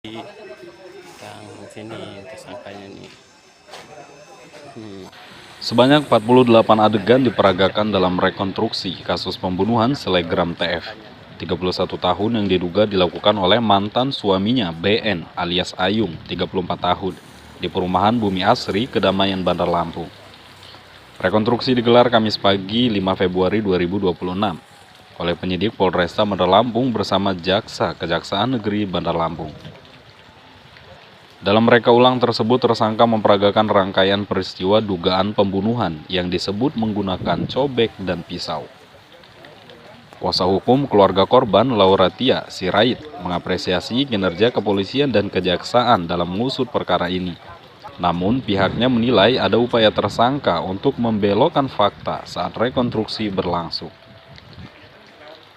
Yang sini tersangkanya nih. Sebanyak 48 adegan diperagakan dalam rekonstruksi kasus pembunuhan selegram TF, 31 tahun yang diduga dilakukan oleh mantan suaminya BN alias Ayung, 34 tahun, di perumahan Bumi Asri, Kedamaian, Bandar Lampung. Rekonstruksi digelar Kamis pagi 5 Februari 2026 oleh penyidik Polresta Bandar Lampung bersama Jaksa Kejaksaan Negeri Bandar Lampung. Dalam reka ulang tersebut, tersangka memperagakan rangkaian peristiwa dugaan pembunuhan yang disebut menggunakan cobek dan pisau. Kuasa hukum keluarga korban, Lauratia Sirait, mengapresiasi kinerja kepolisian dan kejaksaan dalam mengusut perkara ini. Namun, pihaknya menilai ada upaya tersangka untuk membelokkan fakta saat rekonstruksi berlangsung.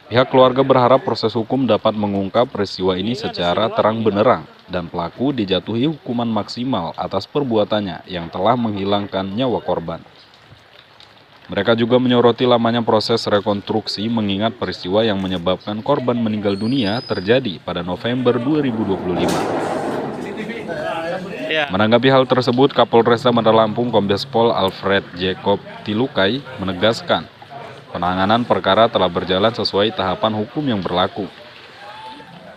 Pihak keluarga berharap proses hukum dapat mengungkap peristiwa ini secara terang benderang dan pelaku dijatuhi hukuman maksimal atas perbuatannya yang telah menghilangkan nyawa korban. Mereka juga menyoroti lamanya proses rekonstruksi mengingat peristiwa yang menyebabkan korban meninggal dunia terjadi pada November 2025. Menanggapi hal tersebut, Kapolresta Bandar Lampung Kombes Pol Alfred Jacob Tilukai menegaskan penanganan perkara telah berjalan sesuai tahapan hukum yang berlaku.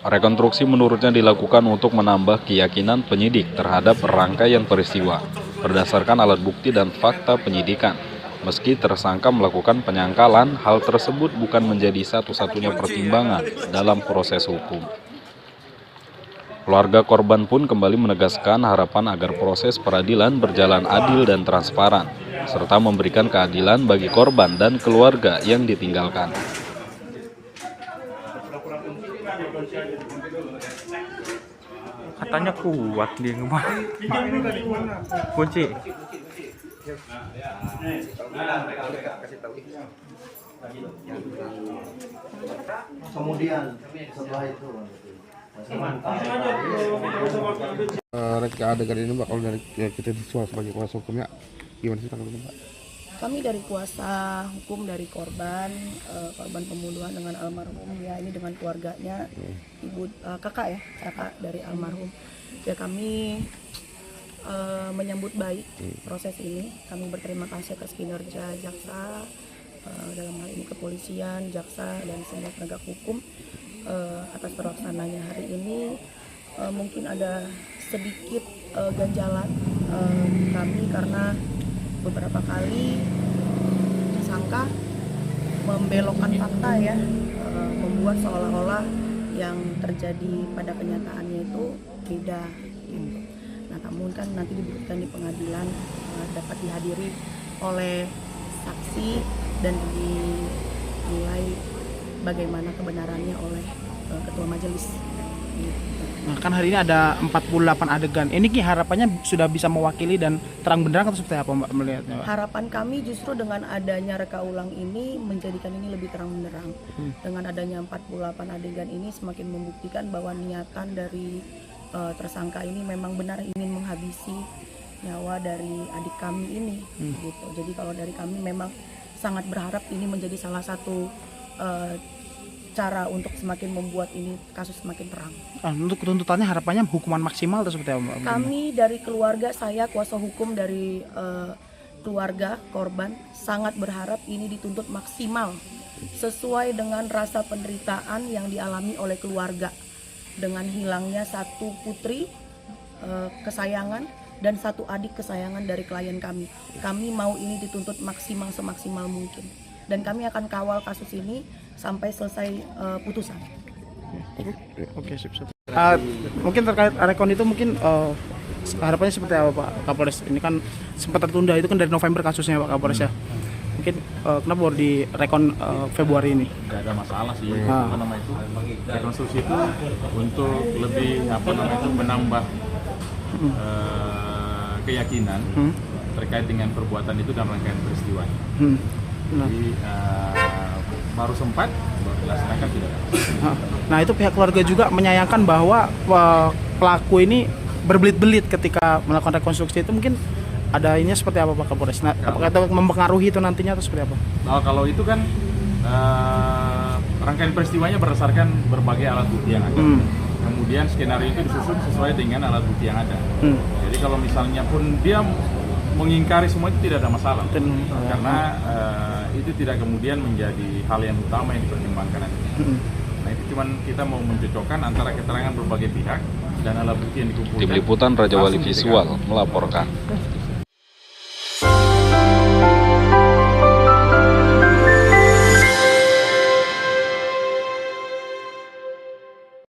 Rekonstruksi menurutnya dilakukan untuk menambah keyakinan penyidik terhadap rangkaian peristiwa berdasarkan alat bukti dan fakta penyidikan. Meski tersangka melakukan penyangkalan, hal tersebut bukan menjadi satu-satunya pertimbangan dalam proses hukum. Keluarga korban pun kembali menegaskan harapan agar proses peradilan berjalan adil dan transparan, serta memberikan keadilan bagi korban dan keluarga yang ditinggalkan. Katanya kuat dia kemarin. Kunci. Kemudian setelah itu reka adegan ini Mbak, kalau dari kita sebagai kuasa hukumnya gimana sih tanggapan Mbak? Kami dari kuasa hukum dari korban pembunuhan dengan almarhum, ya ini dengan keluarganya, kakak dari almarhum, ya kami menyambut baik proses ini. Kami berterima kasih atas kinerja jaksa, dalam hal ini kepolisian, jaksa dan semua penegak hukum atas terlaksananya hari ini. Mungkin ada sedikit ganjalan kami karena beberapa kali tersangka membelokkan fakta, ya, membuat seolah-olah yang terjadi pada kenyataannya itu beda gitu. Nah, namun kan nanti dibuktikan di pengadilan, dapat dihadiri oleh saksi dan dinilai bagaimana kebenarannya oleh ketua majelis. Nah, kan hari ini ada 48 adegan. Ini harapannya sudah bisa mewakili dan terang benderang atau seperti apa Mbak melihatnya, Mbak? Harapan kami justru dengan adanya reka ulang ini menjadikan ini lebih terang benderang. Dengan adanya 48 adegan ini semakin membuktikan bahwa niatan dari tersangka ini memang benar ingin menghabisi nyawa dari adik kami ini gitu. Jadi kalau dari kami memang sangat berharap ini menjadi salah satu cara untuk semakin membuat ini kasus semakin terang. Untuk tuntutannya harapannya hukuman maksimal atau seperti apa Mbak? Kami dari keluarga, saya kuasa hukum dari keluarga korban sangat berharap ini dituntut maksimal sesuai dengan rasa penderitaan yang dialami oleh keluarga dengan hilangnya satu putri kesayangan dan satu adik kesayangan dari klien kami. Kami mau ini dituntut maksimal semaksimal mungkin dan kami akan kawal kasus ini sampai selesai putusan. Oke, sip. Mungkin terkait rekon itu mungkin harapannya seperti apa Pak Kapolres? Ini kan sempat tertunda, itu kan dari November kasusnya Pak Kapolres ya. Mungkin kenapa baru di rekon Februari ini? Gak ada masalah sih. Itu rekonstruksi itu untuk lebih menambah keyakinan terkait dengan perbuatan itu dan rangkaian peristiwa. Jadi baru sempat dilaksanakan tidak. Nah, itu pihak keluarga juga menyayangkan bahwa pelaku ini berbelit-belit ketika melakukan rekonstruksi. Itu mungkin ada ini seperti apa Pak Kapolres? Nah, apakah itu mempengaruhi itu nantinya atau seperti apa? Nah, kalau itu kan rangkaian peristiwanya berdasarkan berbagai alat bukti yang ada. Kemudian kemudian skenario itu disusun sesuai dengan alat bukti yang ada. Jadi kalau misalnya pun dia mengingkari semua itu tidak ada masalah, karena itu tidak kemudian menjadi hal yang utama yang dipertimbangkan nanti. Nah itu cuman kita mau mencocokkan antara keterangan berbagai pihak dan alat bukti yang dikumpulkan. Tim Liputan Raja Wali Visual melaporkan.